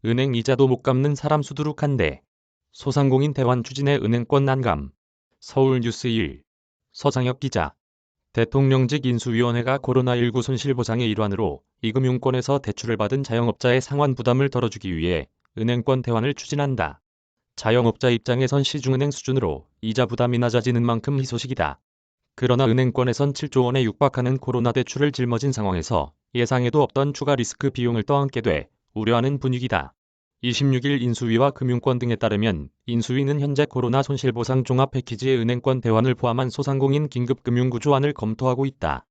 은행 이자도 못 갚는 사람 수두룩한데. 소상공인 대환 추진에 은행권 난감. 서울뉴스 1. 서장혁 기자. 대통령직 인수위원회가 코로나19 손실보상의 일환으로 이금융권에서 대출을 받은 자영업자의 상환 부담을 덜어주기 위해 은행권 대환을 추진한다. 자영업자 입장에선 시중은행 수준으로 이자 부담이 낮아지는 만큼 희소식이다. 그러나 은행권에선 7조 원에 육박하는 코로나 대출을 짊어진 상황에서 예상에도 없던 추가 리스크 비용을 떠안게 돼 우려하는 분위기다. 26일 인수위와 금융권 등에 따르면 인수위는 현재 코로나 손실보상 종합 패키지의 은행권 대환을 포함한 소상공인 긴급금융구조안을 검토하고 있다.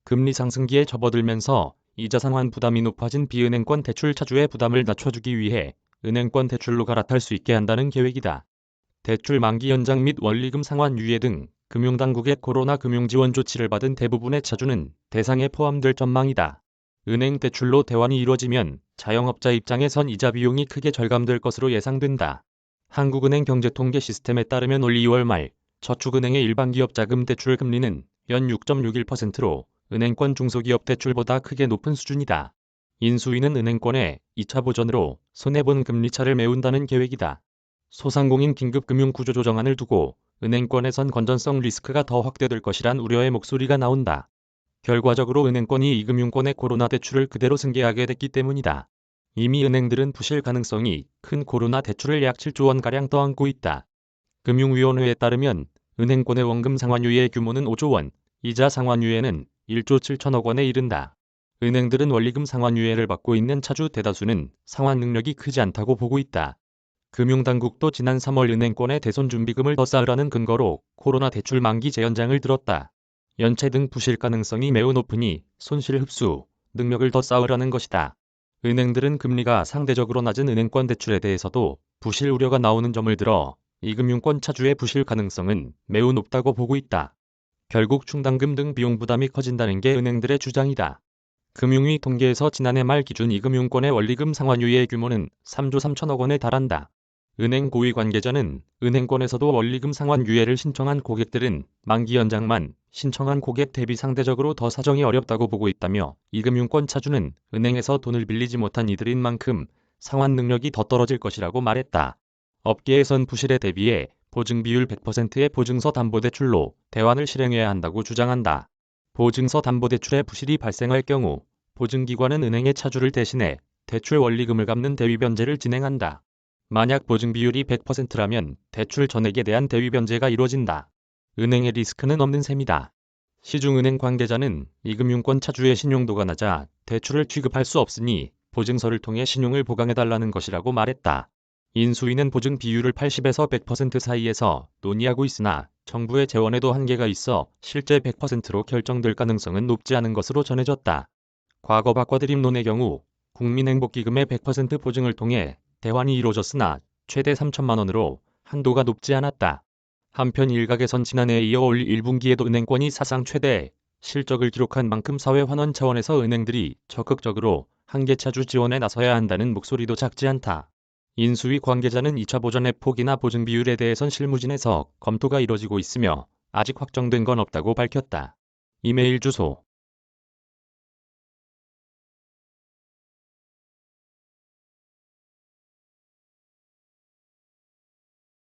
금리 상승기에 접어들면서 이자 상환 부담이 높아진 비은행권 대출 차주의 부담을 낮춰주기 위해 은행권 대출로 갈아탈 수 있게 한다는 계획이다. 대출 만기 연장 및 원리금 상환 유예 등 금융당국의 코로나 금융지원 조치를 받은 대부분의 차주는 대상에 포함될 전망이다. 은행 대출로 대환이 이뤄지면 자영업자 입장에선 이자 비용이 크게 절감될 것으로 예상된다. 한국은행 경제통계 시스템에 따르면 올 2월 말 저축은행의 일반기업 자금 대출 금리는 연 6.61%로 은행권 중소기업 대출보다 크게 높은 수준이다. 인수위는 은행권에 2차 보전으로 손해본 금리차를 메운다는 계획이다. 소상공인 긴급금융구조조정안을 두고 은행권에선 건전성 리스크가 더 확대될 것이란 우려의 목소리가 나온다. 결과적으로 은행권이 이금융권의 코로나 대출을 그대로 승계하게 됐기 때문이다. 이미 은행들은 부실 가능성이 큰 코로나 대출을 약 7조 원가량 떠안고 있다. 금융위원회에 따르면 은행권의 원금 상환유예 규모는 5조 원, 이자 상환유예는 1조 7천억 원에 이른다. 은행들은 원리금 상환유예를 받고 있는 차주 대다수는 상환 능력이 크지 않다고 보고 있다. 금융당국도 지난 3월 은행권에 대손준비금을 더 쌓으라는 근거로 코로나 대출 만기 재연장을 들었다. 연체 등 부실 가능성이 매우 높으니 손실 흡수 능력을 더 쌓으라는 것이다. 은행들은 금리가 상대적으로 낮은 은행권 대출에 대해서도 부실 우려가 나오는 점을 들어 이금융권 차주의 부실 가능성은 매우 높다고 보고 있다. 결국 충당금 등 비용 부담이 커진다는 게 은행들의 주장이다. 금융위 통계에서 지난해 말 기준 이금융권의 원리금 상환유예 규모는 3조 3천억 원에 달한다. 은행 고위 관계자는 은행권에서도 원리금 상환 유예를 신청한 고객들은 만기 연장만 신청한 고객 대비 상대적으로 더 사정이 어렵다고 보고 있다며 이금융권 차주는 은행에서 돈을 빌리지 못한 이들인 만큼 상환 능력이 더 떨어질 것이라고 말했다. 업계에선 부실에 대비해 보증 비율 100%의 보증서 담보대출로 대환을 실행해야 한다고 주장한다. 보증서 담보대출에 부실이 발생할 경우 보증기관은 은행의 차주를 대신해 대출 원리금을 갚는 대위 변제를 진행한다. 만약 보증 비율이 100%라면 대출 전액에 대한 대위 변제가 이루어진다. 은행의 리스크는 없는 셈이다. 시중은행 관계자는 이금융권 차주의 신용도가 낮아 대출을 취급할 수 없으니 보증서를 통해 신용을 보강해달라는 것이라고 말했다. 인수위는 보증 비율을 80에서 100% 사이에서 논의하고 있으나 정부의 재원에도 한계가 있어 실제 100%로 결정될 가능성은 높지 않은 것으로 전해졌다. 과거 바꿔드림론의 경우 국민행복기금의 100% 보증을 통해 대환이 이루어졌으나 최대 3천만 원으로 한도가 높지 않았다. 한편 일각에선 지난해에 이어 올 1분기에도 은행권이 사상 최대 실적을 기록한 만큼 사회 환원 차원에서 은행들이 적극적으로 한계차주 지원에 나서야 한다는 목소리도 작지 않다. 인수위 관계자는 2차 보전의 폭이나 보증 비율에 대해선 실무진에서 검토가 이뤄지고 있으며 아직 확정된 건 없다고 밝혔다. 이메일 주소